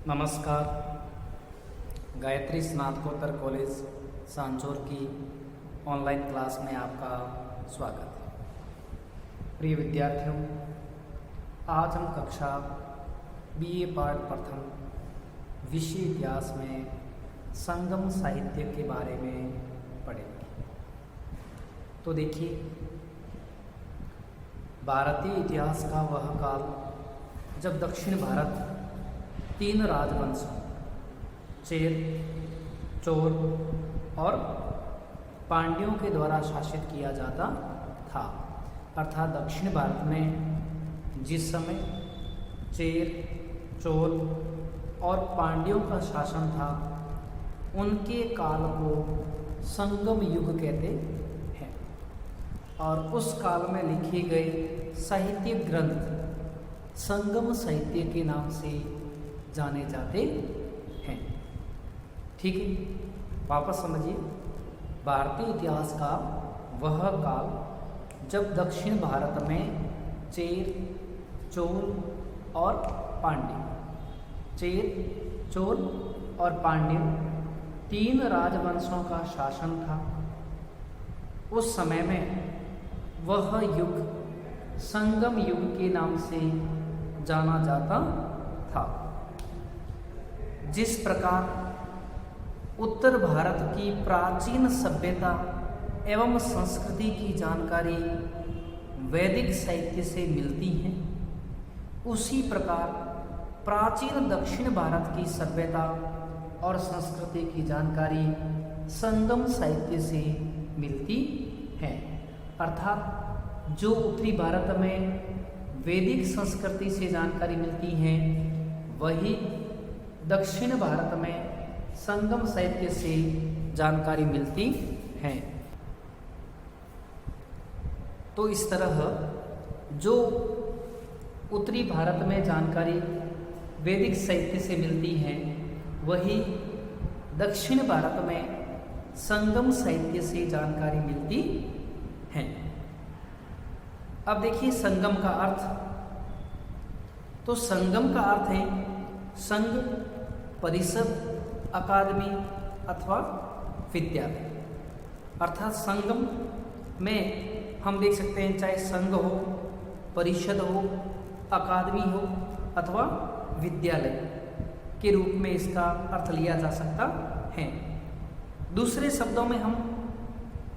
नमस्कार। गायत्री स्नातकोत्तर कॉलेज सांचौर की ऑनलाइन क्लास में आपका स्वागत है। प्रिय विद्यार्थियों, आज हम कक्षा बीए पाठ प्रथम विषय इतिहास में संगम साहित्य के बारे में पढ़ेंगे। तो देखिए, भारतीय इतिहास का वह काल जब दक्षिण भारत तीन राजवंशों चेर, चोल और पांड्यों के द्वारा शासित किया जाता था। अर्थात दक्षिण भारत में जिस समय चेर, चोल और पांड्यों का शासन था, उनके काल को संगम युग कहते हैं। और उस काल में लिखे गए साहित्यिक ग्रंथ संगम साहित्य के नाम से जाने जाते हैं। ठीक है, वापस समझिए। भारतीय इतिहास का वह काल जब दक्षिण भारत में चेर, चोल और पांड्य तीन राजवंशों का शासन था। उस समय में वह युग संगम युग के नाम से जाना जाता था। जिस प्रकार उत्तर भारत की प्राचीन सभ्यता एवं संस्कृति की जानकारी वैदिक साहित्य से मिलती है, उसी प्रकार प्राचीन दक्षिण भारत की सभ्यता और संस्कृति की जानकारी संगम साहित्य से मिलती है। अर्थात जो उत्तरी भारत में वैदिक संस्कृति से जानकारी मिलती है, वही दक्षिण भारत में संगम साहित्य से जानकारी मिलती है। तो इस तरह जो उत्तरी भारत में जानकारी वैदिक साहित्य से मिलती है, वही दक्षिण भारत में संगम साहित्य से जानकारी मिलती है। अब देखिए संगम का अर्थ। तो संगम का अर्थ है संघ, परिषद, अकादमी अथवा विद्यालय। अर्थात संगम में हम देख सकते हैं, चाहे संघ हो, परिषद हो, अकादमी हो अथवा विद्यालय के रूप में इसका अर्थ लिया जा सकता है। दूसरे शब्दों में हम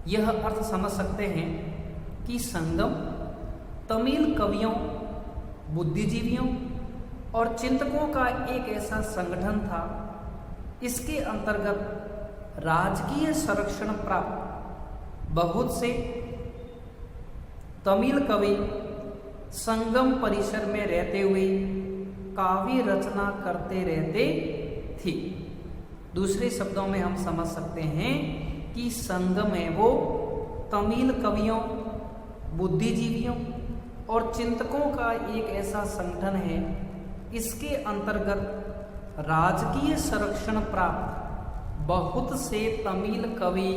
यह अर्थ समझ सकते हैं कि संगम तमिल कवियों, बुद्धिजीवियों और चिंतकों का एक ऐसा संगठन था। इसके अंतर्गत राजकीय संरक्षण प्राप्त बहुत से तमिल कवि संगम परिसर में रहते हुए काव्य रचना करते रहते थे। दूसरे शब्दों में हम समझ सकते हैं कि संगम है वो तमिल कवियों, बुद्धिजीवियों और चिंतकों का एक ऐसा संगठन है। इसके अंतर्गत राजकीय संरक्षण प्राप्त बहुत से तमिल कवि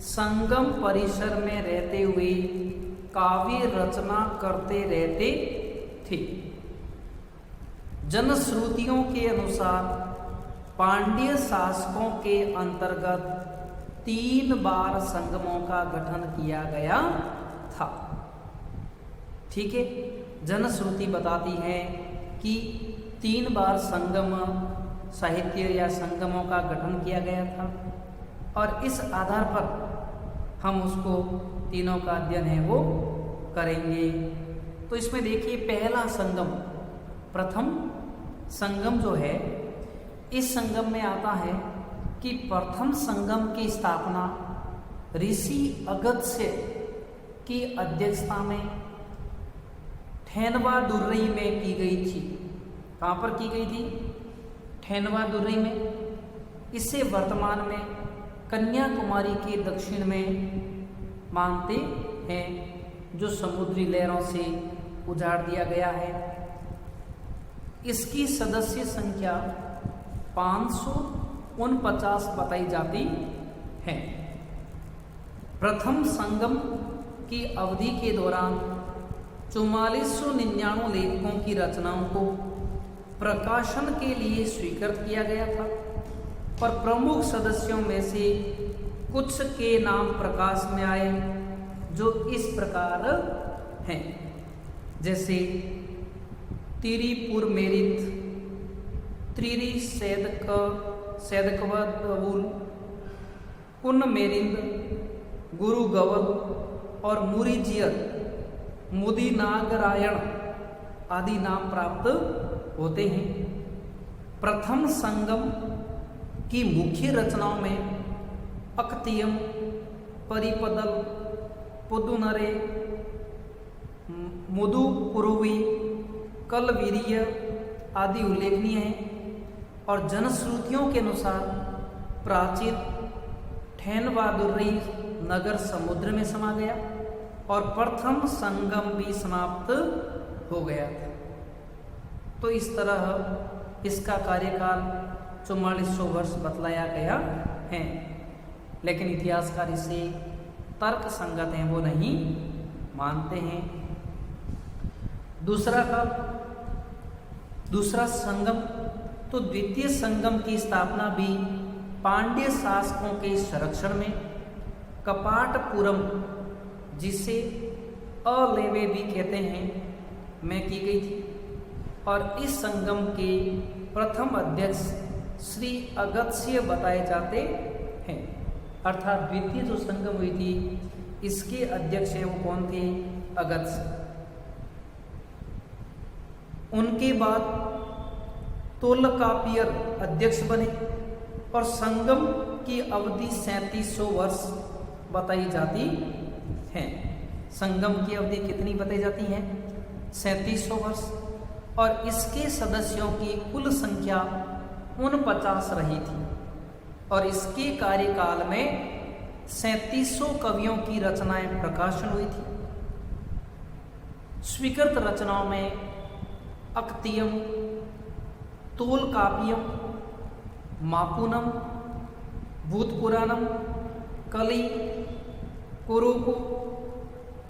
संगम परिसर में रहते हुए काव्य रचना करते रहते थे। जनश्रुतियों के अनुसार पांड्य शासकों के अंतर्गत 3 बार संगमों का गठन किया गया था। ठीक है, जनश्रुति बताती है कि 3 बार संगम साहित्य या संगमों का गठन किया गया था, और इस आधार पर हम उसको तीनों का अध्ययन है वो करेंगे। तो इसमें देखिए, पहला संगम, प्रथम संगम जो है, इस संगम में आता है कि प्रथम संगम की स्थापना ऋषि अगस्त्य की अध्यक्षता में ठेनवा दुर्रई में की गई थी। कहाँ पर की गई थी? ठेनवा दुर्रई में। इसे वर्तमान में कन्याकुमारी के दक्षिण में मानते हैं, जो समुद्री लहरों से उजाड़ दिया गया है। इसकी सदस्य संख्या 549 बताई जाती है। प्रथम संगम की अवधि के दौरान 4499 लेखकों की रचनाओं को प्रकाशन के लिए स्वीकृत किया गया था। और प्रमुख सदस्यों में से कुछ के नाम प्रकाश में आए जो इस प्रकार हैं, जैसे तिरिपुर मेरित, त्रिरी सैदकवदबुल, पुन मेरिंद, गुरु गवल और मुरीजियर, मुदी नागरायण आदि नाम प्राप्त होते हैं। प्रथम संगम की मुख्य रचनाओं में अक्तियम, परिपदल, पुदुनरे, मुदुकुरुवी, कलवीरिय आदि उल्लेखनीय हैं। और जनश्रुतियों के अनुसार प्राचीन ठैनवादुर्री नगर समुद्र में समा गया और प्रथम संगम भी समाप्त हो गया था। तो इस तरह इसका कार्यकाल 4400 वर्ष बतलाया गया है, लेकिन इतिहासकार इसे तर्क संगत हैं वो नहीं मानते हैं। दूसरा संगम, तो द्वितीय संगम की स्थापना भी पांड्य शासकों के संरक्षण में कपाटपुरम, जिसे अलेवे भी कहते हैं, में की गई थी। और इस संगम के प्रथम अध्यक्ष श्री अगस्त्य बताए जाते हैं। अर्थात द्वितीय जो संगम हुई थी इसके अध्यक्ष है वो कौन थे? अगस्त्य। उनके बाद तोलकापियर अध्यक्ष बने और संगम की अवधि 3700 वर्ष बताई जाती है। संगम की अवधि कितनी बताई जाती है? 3700 वर्ष। और इसके सदस्यों की कुल संख्या 49 रही थी और इसके कार्यकाल में 3700 कवियों की रचनाएं प्रकाशन हुई थी। स्वीकृत रचनाओं में अक्तियम, तोलकापियम, मापुनम, भूतपुराणम, कलि, कुरुकु,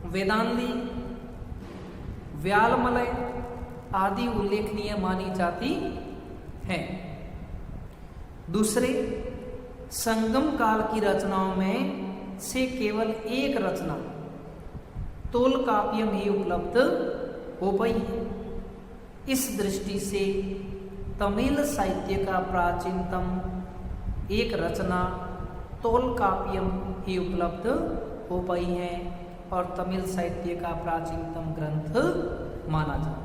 वेदांली, व्यालमलय आदि उल्लेखनीय मानी जाती हैं। दूसरे संगम काल की रचनाओं में से केवल एक रचना तोलकापियम ही उपलब्ध हो पाई है। इस दृष्टि से तमिल साहित्य का प्राचीनतम एक रचना तोलकापियम ही उपलब्ध हो पाई है और तमिल साहित्य का प्राचीनतम ग्रंथ माना जाता है।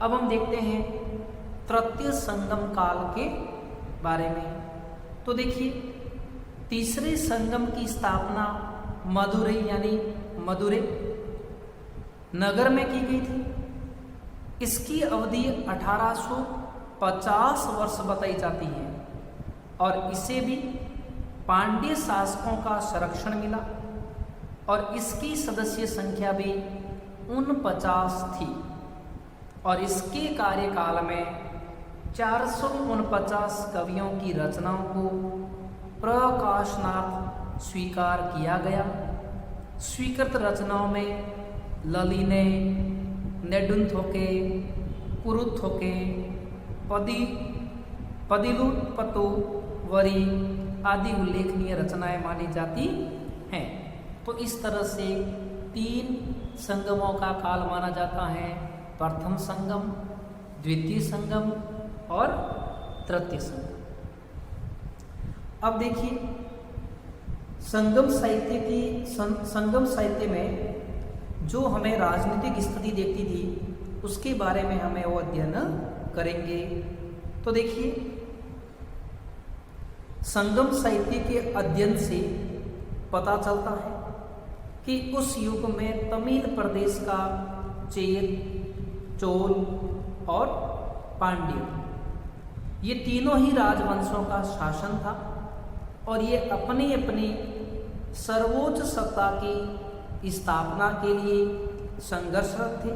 अब हम देखते हैं तृतीय संगम काल के बारे में। तो देखिए, तीसरे संगम की स्थापना मदुरै यानी मदुरै नगर में की गई थी। इसकी अवधि 1850 वर्ष बताई जाती है और इसे भी पांड्य शासकों का संरक्षण मिला और इसकी सदस्य संख्या भी 49 थी और इसके कार्यकाल में 449 कवियों की रचनाओं को प्रकाशनार्थ स्वीकार किया गया। स्वीकृत रचनाओं में ललिने, नेडुंथोके, कुरुथोके, पदिलुपतो वरी आदि उल्लेखनीय रचनाएं मानी जाती हैं। तो इस तरह से 3 संगमों का काल माना जाता है: प्रथम संगम, द्वितीय संगम और तृतीय संगम। अब देखिए, संगम साहित्य में जो हमें राजनीतिक स्थिति देखती थी उसके बारे में हमें वो अध्ययन करेंगे। तो देखिए, संगम साहित्य के अध्ययन से पता चलता है कि उस युग में तमिल प्रदेश का चेर, चोल और पांड्य ये तीनों ही राजवंशों का शासन था और ये अपनी अपनी सर्वोच्च सत्ता की स्थापना के लिए संघर्षरत थे।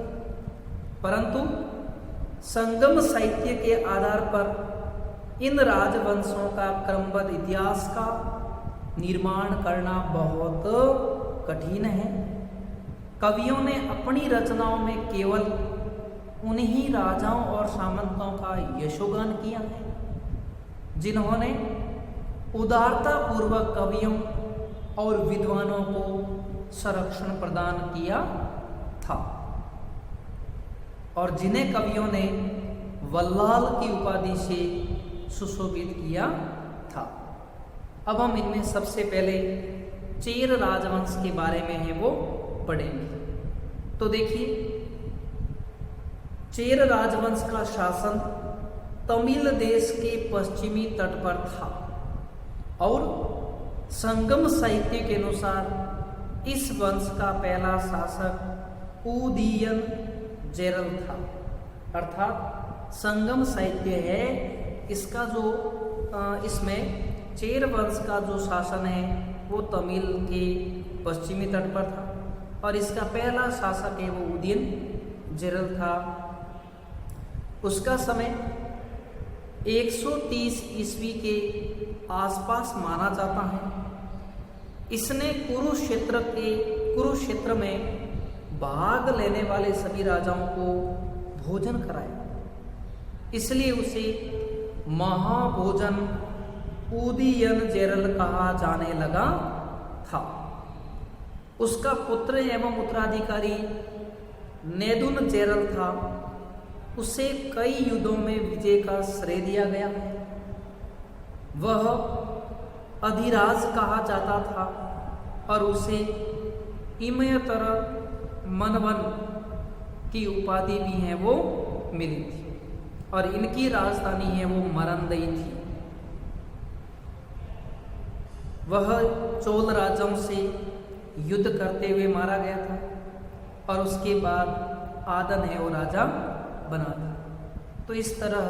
परंतु संगम साहित्य के आधार पर इन राजवंशों का क्रमबद्ध इतिहास का निर्माण करना बहुत कठिन है। कवियों ने अपनी रचनाओं में केवल उन्हीं राजाओं और सामंतों का यशोगान किया है जिन्होंने उदारता पूर्वक कवियों और विद्वानों को संरक्षण प्रदान किया था और जिन्हें कवियों ने वल्लाल की उपाधि से सुशोभित किया था। अब हम इनमें सबसे पहले चेर राजवंश के बारे में है वो पढ़ेंगे। तो देखिए, चेर राजवंश का शासन तमिल देश के पश्चिमी तट पर था और संगम साहित्य के अनुसार इस वंश का पहला शासक उदयन जेरल था। अर्थात संगम साहित्य है इसका जो इसमें चेर वंश का जो शासन है वो तमिल के पश्चिमी तट पर था और इसका पहला शासक है वो उदयन जेरल था। उसका समय 130 ईस्वी के आसपास माना जाता है। इसने कुरुक्षेत्र में भाग लेने वाले सभी राजाओं को भोजन कराया, इसलिए उसे महाभोजन उदयन जेरल कहा जाने लगा था। उसका पुत्र एवं उत्तराधिकारी नेदुन जेरल था। उसे कई युद्धों में विजय का श्रेय दिया गया। वह अधिराज कहा जाता था और उसे इमयतर मनवन की उपाधि भी है वो मिली थी और इनकी राजधानी है वो मरंदई थी। वह चोल राजाओं से युद्ध करते हुए मारा गया था और उसके बाद आदन है वो राजा बना था। तो इस तरह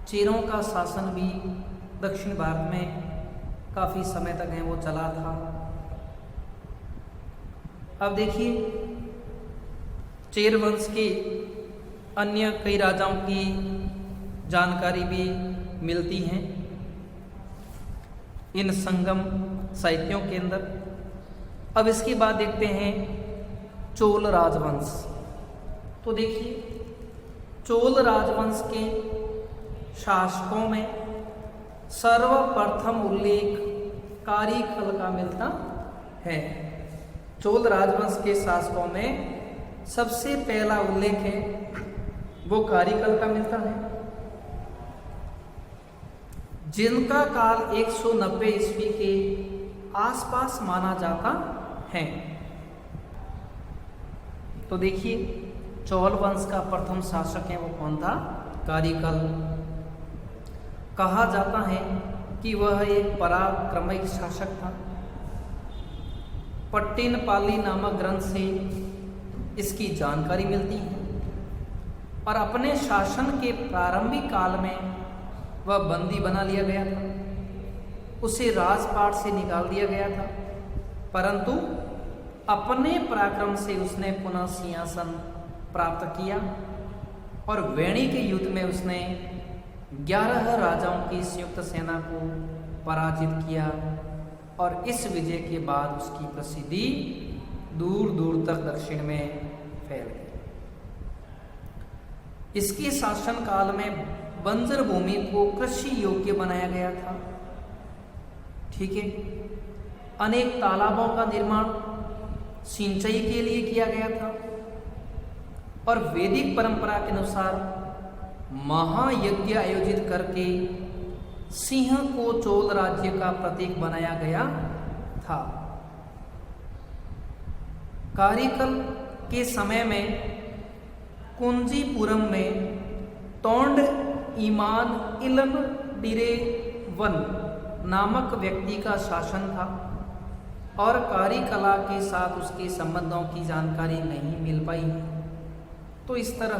चेरों का शासन भी दक्षिण भारत में काफ़ी समय तक है वो चला था। अब देखिए, चेर वंश के अन्य कई राजाओं की जानकारी भी मिलती हैं इन संगम साहित्यों के अंदर। अब इसके बाद देखते हैं चोल राजवंश। तो देखिए, चोल राजवंश के शासकों में सर्वप्रथम उल्लेख कारीकल का मिलता है। चोल राजवंश के शासकों में सबसे पहला उल्लेख है वो कारीकल का मिलता है, जिनका काल 190 ईस्वी के आसपास माना जाता है। तो देखिए, चोल वंश का प्रथम शासक है वो कौन था? कारीकल। कहा जाता है कि वह एक पराक्रमिक शासक था। पट्टिनपाली नामक ग्रंथ से इसकी जानकारी मिलती है और अपने शासन के प्रारंभिक काल में वह बंदी बना लिया गया था। उसे राजपाट से निकाल दिया गया था, परंतु अपने पराक्रम से उसने पुनः सिंहासन प्राप्त किया और वेणी के युद्ध में उसने 11 राजाओं की संयुक्त सेना को पराजित किया और इस विजय के बाद उसकी प्रसिद्धि दूर दूर तक दक्षिण में फैल गई। इसके शासन काल में बंजर भूमि को कृषि योग्य बनाया गया था। ठीक है, अनेक तालाबों का निर्माण सिंचाई के लिए किया गया था और वैदिक परंपरा के अनुसार महायज्ञ आयोजित करके सिंह को चोल राज्य का प्रतीक बनाया गया था। कारीकल के समय में कुंजीपुरम में तोंड ईमान इलन डिरेवन नामक व्यक्ति का शासन था और कारीकला के साथ उसके संबंधों की जानकारी नहीं मिल पाई। तो इस तरह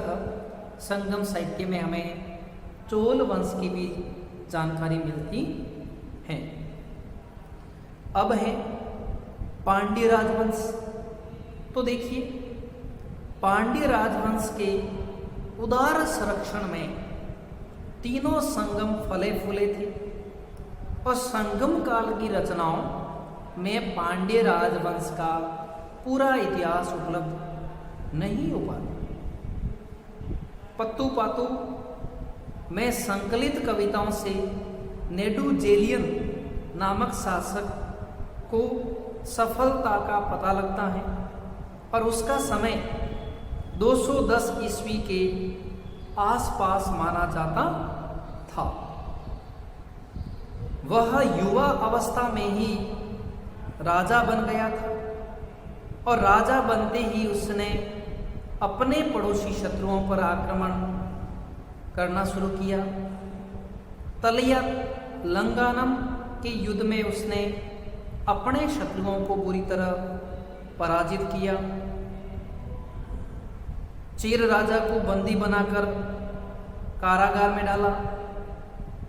संगम साहित्य में हमें चोल वंश की भी जानकारी मिलती है। अब है पांड्य राजवंश। तो देखिए, पांड्य राजवंश के उदार संरक्षण में तीनों संगम फले फूले थे और संगम काल की रचनाओं में पांड्य राजवंश का पूरा इतिहास उपलब्ध नहीं हो पाता। पत्तू पातू में संकलित कविताओं से नेडुजेलियन नामक शासक को सफलता का पता लगता है और उसका समय 210 ईस्वी के आसपास माना जाता था। वह युवा अवस्था में ही राजा बन गया था और राजा बनते ही उसने अपने पड़ोसी शत्रुओं पर आक्रमण करना शुरू किया। तलैया लंगानम के युद्ध में उसने अपने शत्रुओं को बुरी तरह पराजित किया। चीर राजा को बंदी बनाकर कारागार में डाला।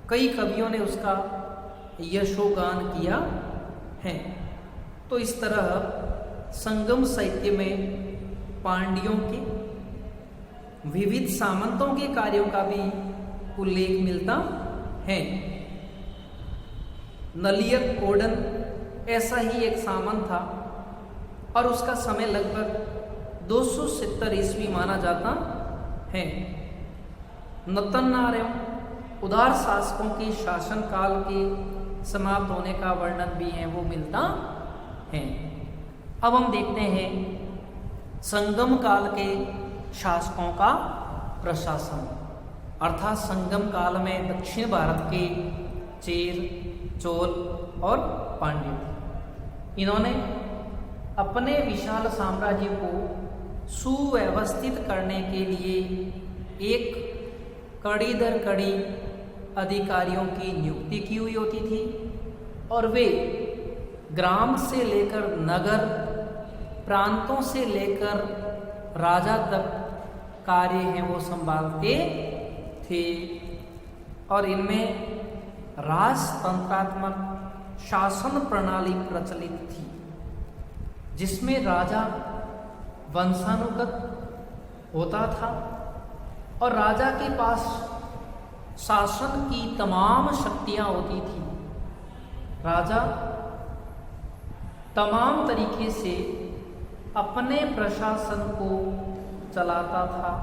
कई कवियों ने उसका यशोगान किया है। तो इस तरह संगम साहित्य में पांड्यों के विविध सामंतों के कार्यों का भी उल्लेख मिलता है। नलियक कोडन ऐसा ही एक सामंत था और उसका समय लगभग 270 ईस्वी माना जाता है। नतन्नारयम उदार शासकों के शासन काल के समाप्त होने का वर्णन भी है वो मिलता है। अब हम देखते हैं संगम काल के शासकों का प्रशासन, अर्थात संगम काल में दक्षिण भारत के चेर, चोल और पांड्य थे। इन्होंने अपने विशाल साम्राज्य को सुव्यवस्थित करने के लिए एक कड़ी दर कड़ी अधिकारियों की नियुक्ति की हुई होती थी और वे ग्राम से लेकर नगर, प्रांतों से लेकर राजा तक कार्य हैं वो संभालते थे और इनमें राजतंत्रात्मक शासन प्रणाली प्रचलित थी जिसमें राजा वंशानुगत होता था और राजा के पास शासन की तमाम शक्तियां होती थी। राजा तमाम तरीके से अपने प्रशासन को चलाता था।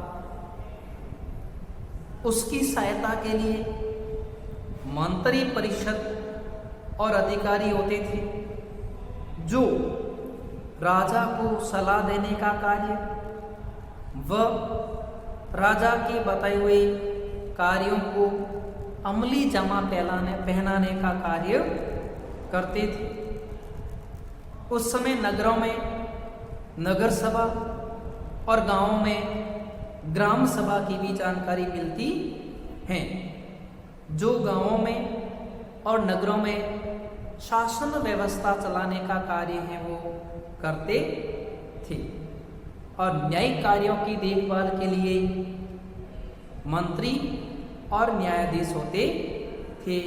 उसकी सहायता के लिए मंत्री परिषद और अधिकारी होते थे जो राजा को सलाह देने का कार्य व राजा के बताए हुए कार्यों को अमली जामा पहनाने का कार्य करते थे। उस समय नगरों में नगर सभा और गांवों में ग्राम सभा की भी जानकारी मिलती है। जो गांवों में और नगरों में शासन व्यवस्था चलाने का कार्य है वो करते थे और न्यायिक कार्यों की देखभाल के लिए मंत्री और न्यायाधीश होते थे।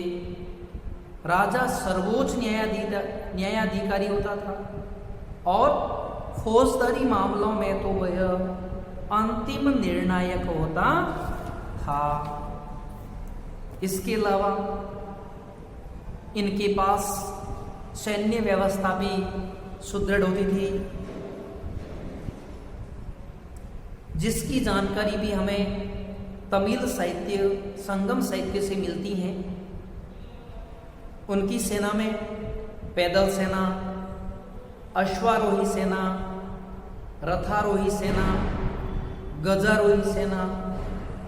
राजा सर्वोच्च न्यायाधिकारी होता था और फौजदारी मामलों में तो वह अंतिम निर्णायक होता था। इसके अलावा इनके पास सैन्य व्यवस्था भी सुदृढ़ होती थी जिसकी जानकारी भी हमें तमिल साहित्य, संगम साहित्य से मिलती है। उनकी सेना में पैदल सेना, अश्वारोही सेना, रथारोही सेना, गजारोही सेना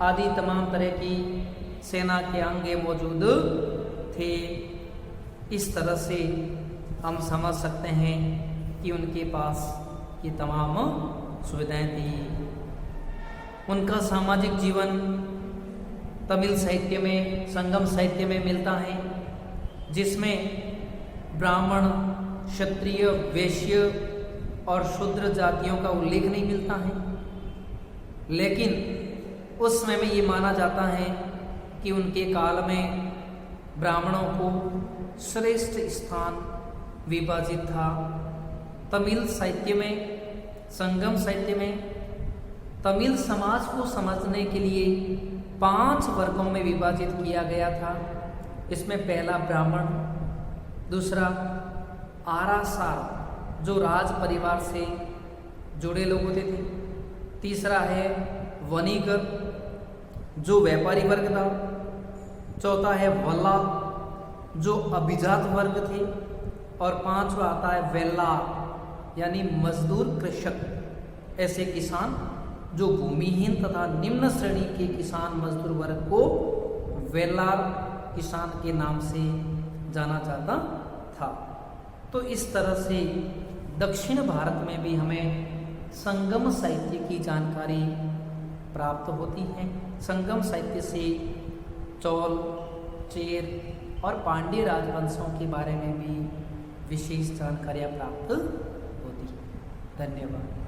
आदि तमाम तरह की सेना के अंगे मौजूद थे। इस तरह से हम समझ सकते हैं कि उनके पास ये तमाम सुविधाएं थी। उनका सामाजिक जीवन तमिल साहित्य में, संगम साहित्य में मिलता है जिसमें ब्राह्मण, क्षत्रिय, वैश्य और शूद्र जातियों का उल्लेख नहीं मिलता है। लेकिन उस समय में ये माना जाता है कि उनके काल में ब्राह्मणों को श्रेष्ठ स्थान विभाजित था। तमिल साहित्य में, संगम साहित्य में तमिल समाज को समझने के लिए 5 वर्गों में विभाजित किया गया था। इसमें पहला ब्राह्मण, दूसरा आरासार जो राज परिवार से जुड़े लोग होते थे, तीसरा है वनीगर, जो व्यापारी वर्ग था। चौथा है वल्ला, जो अभिजात वर्ग थे। और पांचवा आता है वेल्लार यानी मजदूर कृषक, ऐसे किसान जो भूमिहीन तथा निम्न श्रेणी के किसान मजदूर वर्ग को वेल्लार किसान के नाम से जाना जाता था। तो इस तरह से दक्षिण भारत में भी हमें संगम साहित्य की जानकारी प्राप्त होती है। संगम साहित्य से चोल, चेर और पांड्य राजवंशों के बारे में भी विशेष जानकारियाँ प्राप्त होती हैं। धन्यवाद।